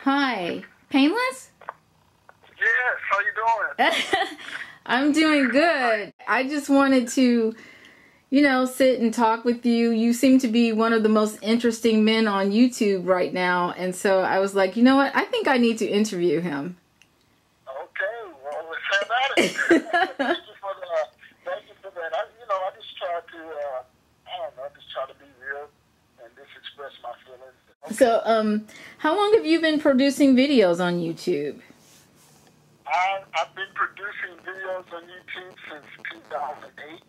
Hi. Painless? Yes, how you doing? I'm doing good. I just wanted to, sit and talk with you. You seem to be one of the most interesting men on YouTube right now. And so I was like, you know what? I think I need to interview him. Okay, well, let's have at it. Thank you for that. I just try to be real and just express my feelings. Okay. So, how long have you been producing videos on YouTube? I've been producing videos on YouTube since 2008.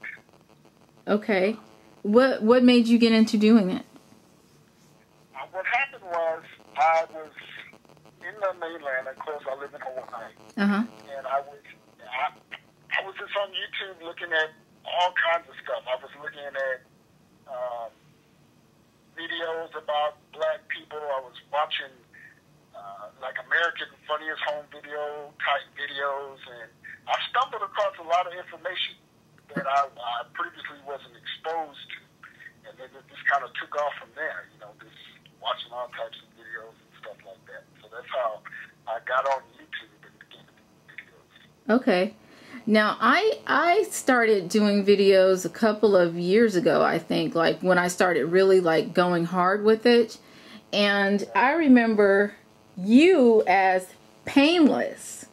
Okay. What made you get into doing it? What happened was I was in the mainland. Of course, I live in Hawaii. Uh-huh. And I was just on YouTube looking at all kinds of stuff. I was looking at videos about black people. I was watching like American Funniest Home Video type videos, and I stumbled across a lot of information that I previously wasn't exposed to, and then it just kind of took off from there. Just watching all types of videos and stuff like that. So that's how I got on YouTube and began to do videos. Okay. Now, I started doing videos a couple of years ago, I think, like when I started really like going hard with it. And I remember you as Painless.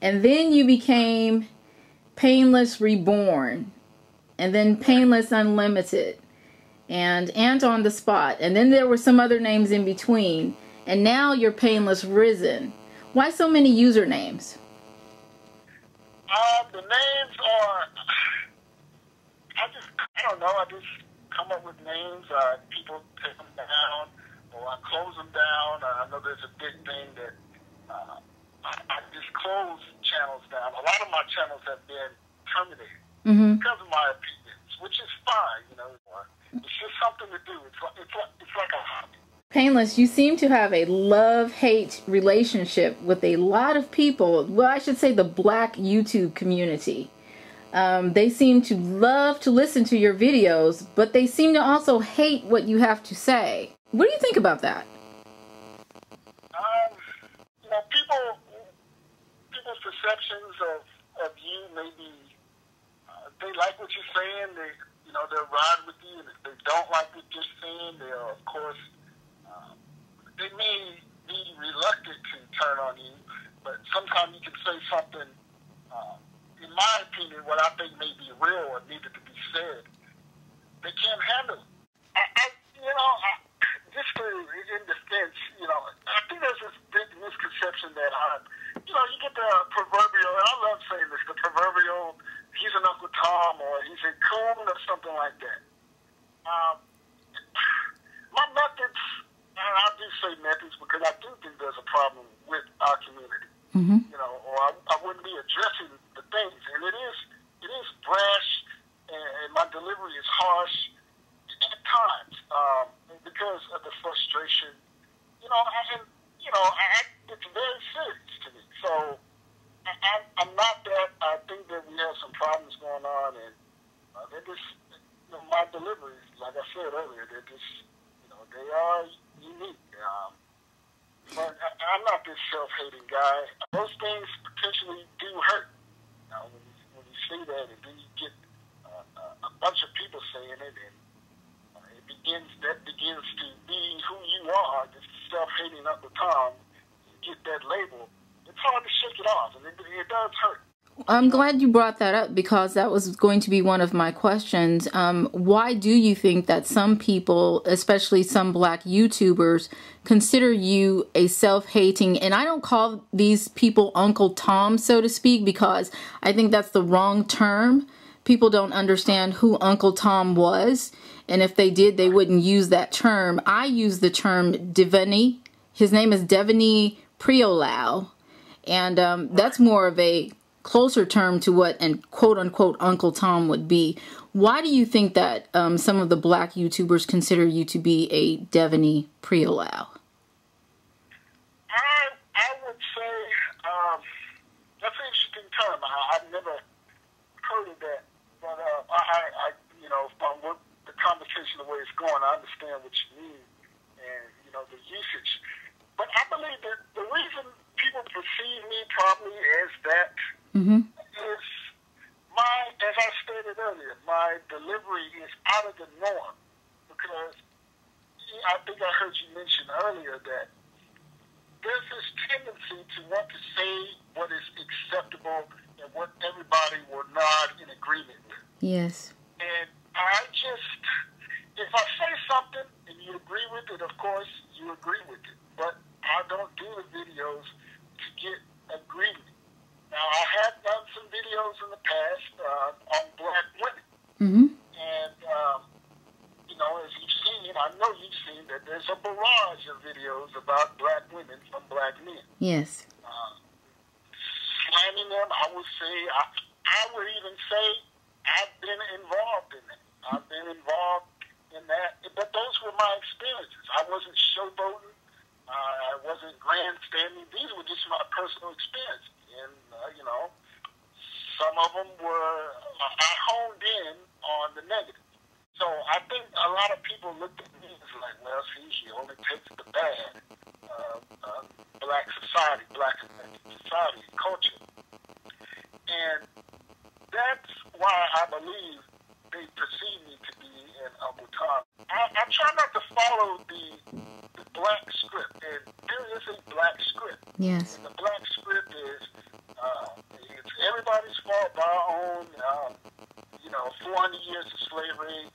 And then you became Painless Reborn. And then Painless Unlimited. And on the Spot. And then there were some other names in between. And now you're Painlessrisen. Why so many usernames? The names are, I don't know, I just come up with names. People take them down, or I close them down. I know there's a big thing that I just close channels down. A lot of my channels have been terminated because of my opinions, which is fine, It's just something to do. It's like a hobby. Painless, you seem to have a love-hate relationship with a lot of people. Well, I should say the black YouTube community. They seem to love to listen to your videos, but they seem to also hate what you have to say. What do you think about that? People's perceptions of you maybe they like what you're saying. They'll ride with you, and if they don't like what you're saying, they'll, of course, they may be reluctant to turn on you, but sometimes you can say something, in my opinion, what I think may be real or needed to be said. They can't handle it. Just in defense, I think there's this big misconception that you get the proverbial, and I love saying this, the proverbial, he's an Uncle Tom or he's a coon or something like that. My methods, and I do say methods because I do think there's a problem with our community. Or I wouldn't be addressing the things. And it is brash, and my delivery is harsh at times because of the frustration. It's very serious to me. So I'm not that. I think that we have some problems going on, and they're just, my deliveries, like I said earlier, they're just, they are unique. But I'm not this self-hating guy. Those things potentially do hurt. When you see that, and then you get a bunch of people saying it, and that begins to be who you are, this self-hating Uncle Tom, you get that label, it's hard to shake it off, and it does hurt. I'm glad you brought that up because that was going to be one of my questions. Why do you think that some people, especially some black YouTubers, consider you a self-hating, and I don't call these people Uncle Tom, so to speak, because I think that's the wrong term. People don't understand who Uncle Tom was, and if they did, they wouldn't use that term. I use the term Devani. His name is Devani Priolau, and that's more of a closer term to what and quote-unquote Uncle Tom would be. Why do you think that some of the black YouTubers consider you to be a Devani Priolau? I would say that's an interesting term. I've never heard of that, but from the conversation, the way it's going, I understand what you mean and the usage. But I believe that is as I stated earlier, my delivery is out of the norm because I think I heard you mention earlier that there's this tendency to want to say what is acceptable and what everybody will nod in agreement with. Yes. And if I say something and you agree with it, of course, you agree with it. But I don't do the videos to get agreement. Now, I have done some videos in the past on black women. And, as you've seen, I know you've seen that there's a barrage of videos about black women from black men. Yes. Slamming them, I would say, I would even say I've been involved in it. I've been involved in that. But those were my experiences. I wasn't showboating. I wasn't grandstanding. These were just my personal experiences. And, some of them were, I honed in on the negative. So I think a lot of people looked at me as like, well, see, she only takes the bad black society, black American society and culture. And that's why I believe they perceive me to be an Uncle Tom. I try not to follow the black script, and there is a black script. Yes. And the black script is it's everybody's fault by our own, 400 years of slavery.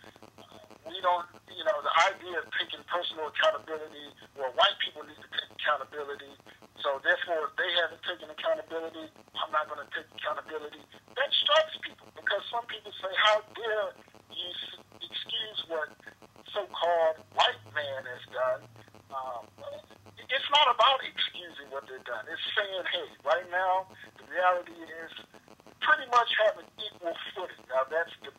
We don't, the idea of taking personal accountability, well, white people need to take accountability. So therefore, if they haven't taken accountability, I'm not going to take accountability. That strikes people because some people say, how dare you excuse what so-called white man has done? It's not about excusing what they've done. It's saying, hey, right now, the reality is we pretty much have an equal footing. Now, that's in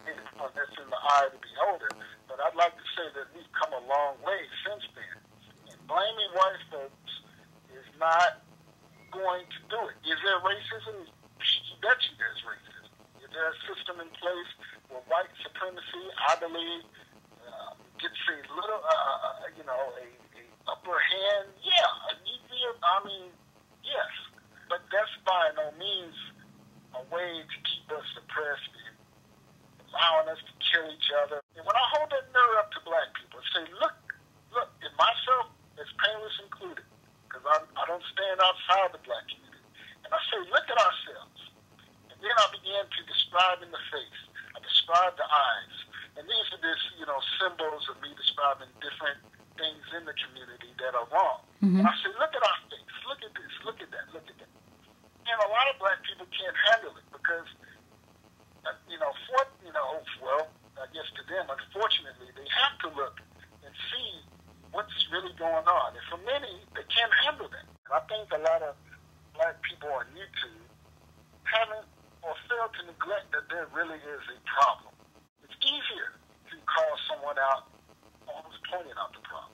the eye of the beholder. But I'd like to say that we've come a long way since then. And blaming white folks is not going to do it. Is there racism? I bet you there's racism. Is there a system in place where white supremacy, I believe, gets a little, a upper hand? Yeah, yes. But that's by no means a way to keep us suppressed and allowing us to kill each other. And when I hold that mirror up to black people and say, look, and myself, as Painless included, because I don't stand outside the black community, and I say, look at ourselves. And then I began to describe in the face. I describe the eyes. And these are symbols of me describing different things in the community that are wrong. And I say, look at our face. Look at this. Look at that. Look at that. And a lot of black people can't handle it because, I guess to them, unfortunately, they have to look and see what's really going on. And for many, they can't handle that. And I think a lot of black people on YouTube haven't or fail to neglect that there really is a problem. It's easier to call someone out almost pointing out the problem.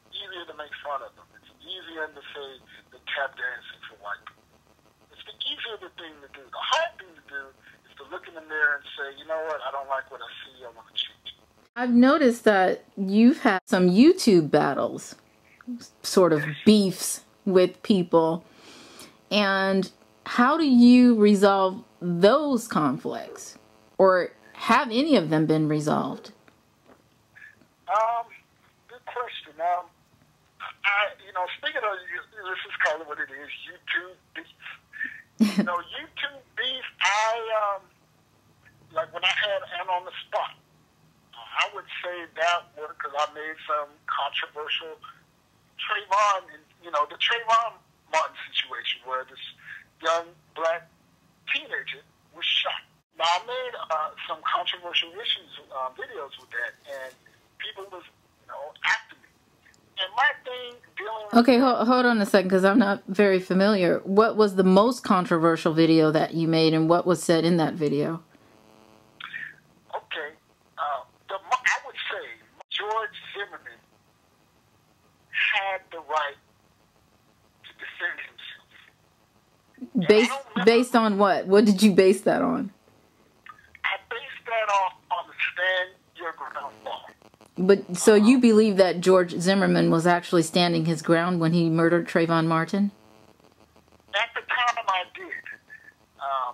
Easier to make fun of them. It's easier to say the tap dancing for white people. It's the easier thing to do. The hard thing to do is to look in the mirror and say, you know what, I don't like what I see, I want to change it. I've noticed that you've had some YouTube battles, sort of beefs with people. And how do you resolve those conflicts? Or have any of them been resolved? Good question. Speaking of, let's just call it what it is, YouTube beef. YouTube beef, when I had Ann on the spot, I would say that was because I made some controversial Trayvon, the Trayvon Martin situation where this young black teenager was shot. Now, I made some controversial videos with that, and people was, after me. And my thing dealing with... Okay, hold on a second, because I'm not very familiar. What was the most controversial video that you made, and what was said in that video? Okay, I would say George Zimmerman had the right to defend himself. Based on what? What did you base that on? I based that off on the Stand Your Ground law. But so you believe that George Zimmerman was actually standing his ground when he murdered Trayvon Martin? At the time, I did.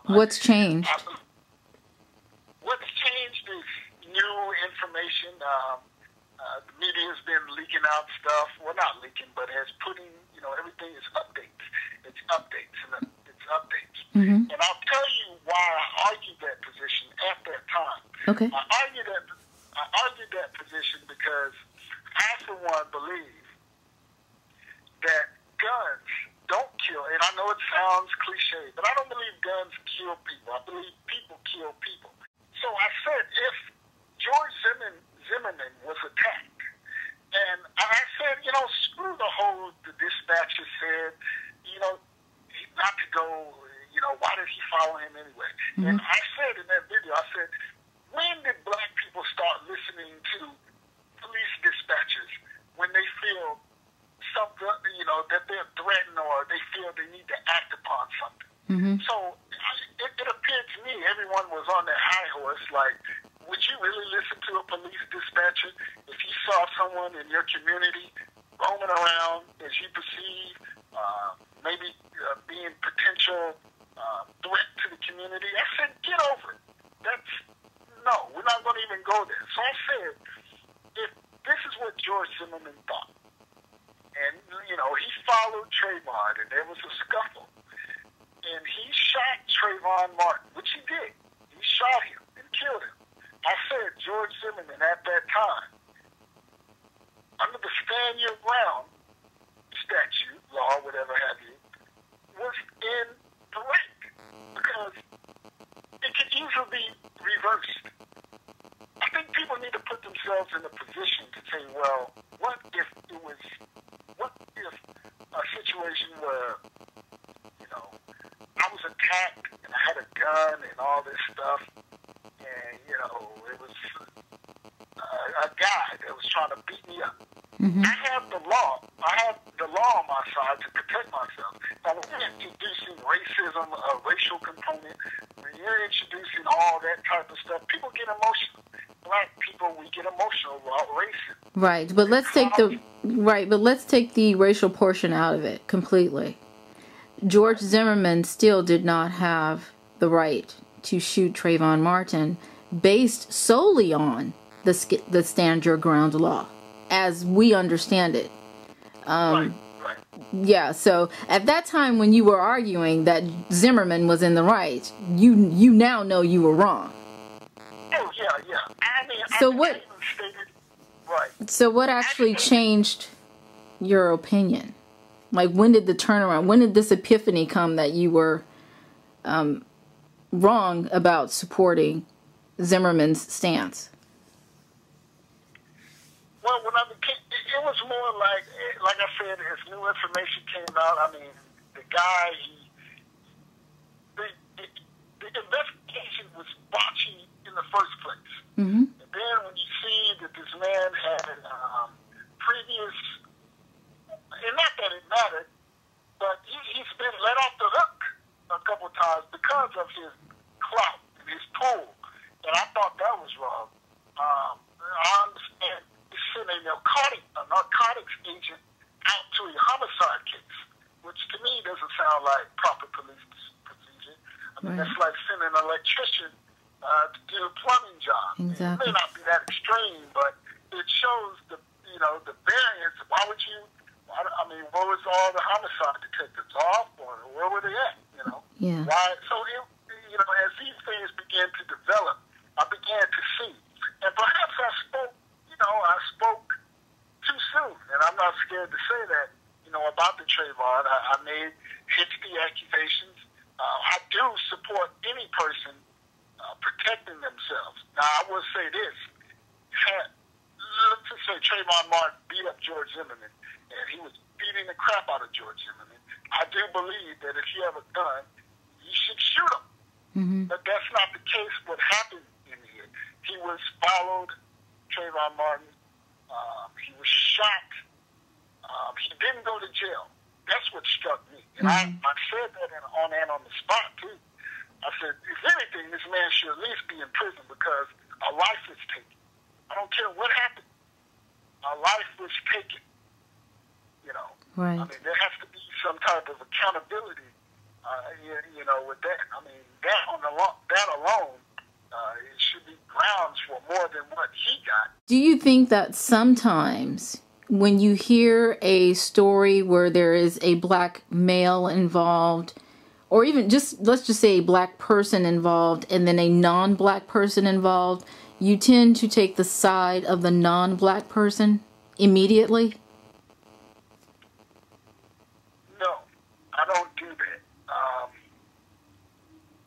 What's changed? What's changed is new information. The media has been leaking out stuff. Well, not leaking, but has putting, everything is updates. It's updates and it's updates. Mm-hmm. And I'll tell you why I argued that position at that time. Okay. I argued that position because I, for one, believe that guns don't kill. And I know it sounds cliche, but I don't believe guns kill people. I believe people kill people. So I said if George Zimmerman was attacked, and I said, screw the dispatcher said, not to go, why did he follow him anyway? Mm-hmm. And I said in that video, I said, when did black people start listening to police dispatchers when they feel something, that they're threatened or they feel they need to act upon something? Mm-hmm. So it appeared to me everyone was on their high horse, like, would you really listen to a police dispatcher if you saw someone in your community roaming around as you perceive, maybe being potential threat to the community? I said, get over it. No, we're not going to even go there. So I said, if this is what George Zimmerman thought, and, he followed Trayvon, and there was a scuffle, and he shot Trayvon Martin, which he did. He shot him and killed him. I said George Zimmerman at that time, under the Stand Your Ground statute, law, whatever have you, was in the right, because it could easily be reversed. I think people need to put themselves in a position to say, well, what if a situation where, I was attacked and I had a gun and all this stuff, and, it was a guy that was trying to beat me up. Mm-hmm. I have the law on my side to protect myself. Now, when you're introducing racism, a racial component, when you're introducing all that type of stuff, people get emotional. Black people, we get emotional about racism. Right, but let's take the racial portion out of it completely. George Zimmerman still did not have the right to shoot Trayvon Martin based solely on the Stand Your Ground law, as we understand it. Right. Yeah, so at that time when you were arguing that Zimmerman was in the right, you now know you were wrong. Oh, yeah. So what actually changed your opinion? Like, when did the turnaround, when did this epiphany come that you were wrong about supporting Zimmerman's stance? Well, it was more like I said, as new information came out, I mean, the guy, the investigation was botchy in the first place. Mm-hmm. And then when you see that this man had previous, and not that it mattered, but he's been let off the hook a couple of times because of his clout and his pull. And I thought that was wrong. I understand he's sending a narcotics agent out to a homicide case, which to me doesn't sound like proper police procedure. I mean, that's like sending an electrician to do a plumbing job. Exactly. It may not be that extreme, but it shows the variance. Why would you? I mean, where was all the homicide detectives off, or where were they at? Yeah. Why? So as these things began to develop, I began to see, and perhaps I spoke too soon, and I'm not scared to say that. About the Trayvon, I made hasty accusations. I do support any person protecting themselves. Now, I will say this: let's just say Trayvon Martin beat up George Zimmerman, and he was beating the crap out of George Zimmerman. I do believe that if you have a gun, you should shoot him. Mm-hmm. But that's not the case. What happened in here? He was followed, Trayvon Martin. He was shot. He didn't go to jail. That's what struck me. And I said that on the spot, too. I said, if anything, this man should at least be in prison because a life was taken. I don't care what happened. A life was taken. Right. I mean, there has to be some type of accountability you know, with that. I mean, that alone, it should be grounds for more than what he got. Do you think that sometimes when you hear a story where there is a black male involved, or even just, let's just say a black person involved and then a non-black person involved, you tend to take the side of the non-black person immediately? No, I don't do that.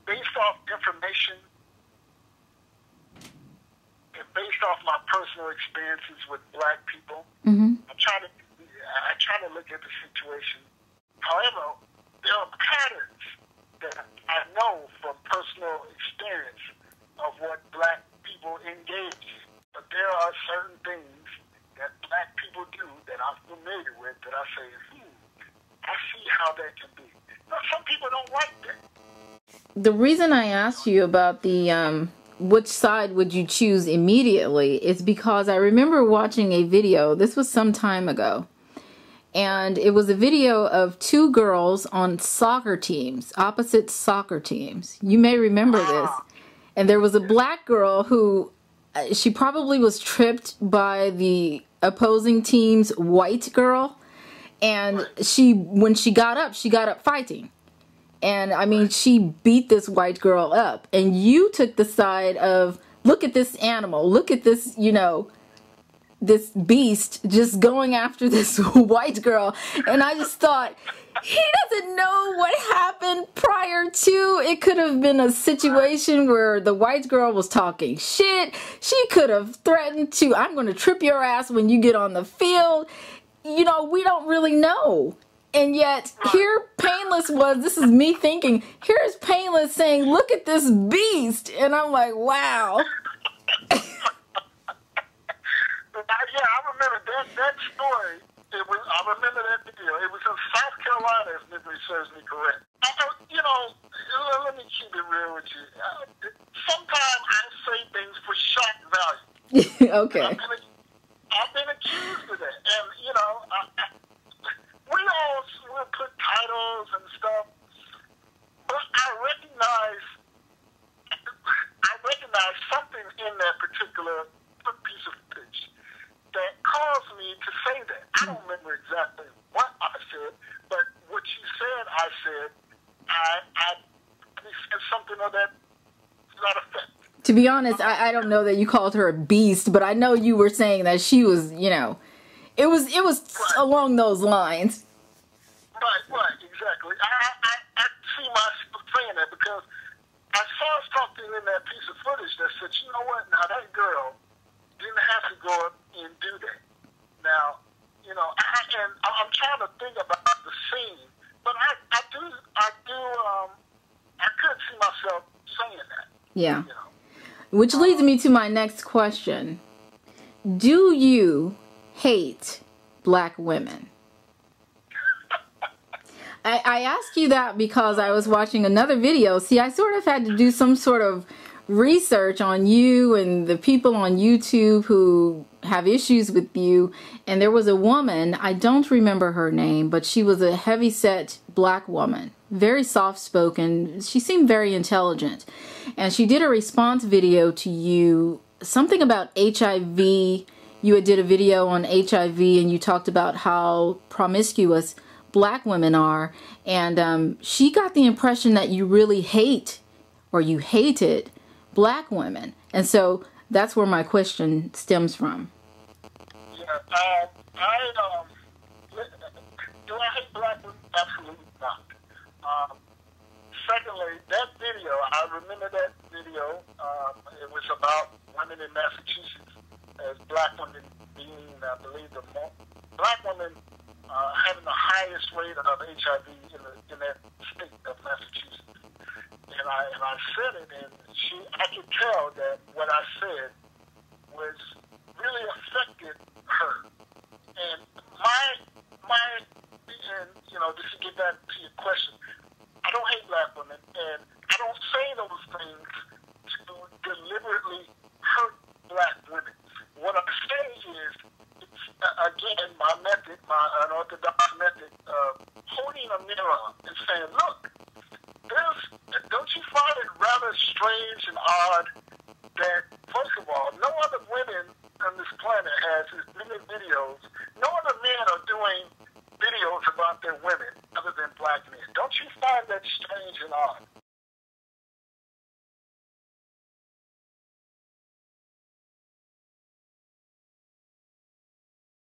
Based off information and based off my personal experiences with black people, I try to look at the situation. However, there are patterns that I know from personal experience of what black people engage in. But there are certain things that black people do that I'm familiar with that I say, I see how that can be. Now, some people don't like that. The reason I asked you about the which side would you choose immediately is because I remember watching a video. This was some time ago. And it was a video of two girls on soccer teams, opposite soccer teams. You may remember this. And there was a black girl who, she probably was tripped by the opposing team's white girl. And when she got up fighting. And I mean, she beat this white girl up. And you took the side of, look at this animal, look at this, you know, this beast just going after this white girl. And I just thought, he doesn't know what happened prior to. It could have been a situation where the white girl was talking shit. She could have threatened to, I'm going to trip your ass when you get on the field. You know, we don't really know. And yet, here Painless was, this is me thinking, here's Painless saying, look at this beast. And I'm like, wow. Yeah, I remember that story. I remember that video. It was in South Carolina, if memory serves me correct. You know, let me keep it real with you. Sometimes I say things for shock value. Okay. I've been accused of that. And, you know, we all will put titles and stuff, but I recognize something in that particular piece of footage that caused me to say that. I don't remember exactly what I said, but what you said, I said, I said something of that effect. To be honest, I don't know that you called her a beast, but I know you were saying that she was, you know, it was along those lines. Right, exactly. I see myself saying that because I saw something in that piece of footage that said, you know what, now that girl didn't have to go up and do that. Now, you know, I'm trying to think about the scene, but I could see myself saying that. Yeah. You know? Which leads me to my next question. Do you hate black women? I ask you that because I was watching another video. See, I sort of had to do some sort of research on you and the people on YouTube who have issues with you. And there was a woman, I don't remember her name, but she was a heavy-set black woman, very soft-spoken. She seemed very intelligent. And she did a response video to you, something about HIV. You did a video on HIV and you talked about how promiscuous black women are. And she got the impression that you really hate, or you hated, black women. And so that's where my question stems from. Yeah, do I hate black women? Absolutely not. Secondly, that video, I remember that video. It was about women in Massachusetts, as black women being, I believe, black women having the highest rate of HIV in that state of Massachusetts. And I said it, and I could tell that what I said was really affected her. And and you know, just to get back to your question, I don't hate black women, and I don't say those things to deliberately hurt black women. What I say is, it's, again, my method, my unorthodox method of holding a mirror and saying, look, and odd that, first of all, no other women on this planet has as many videos. No other men are doing videos about their women.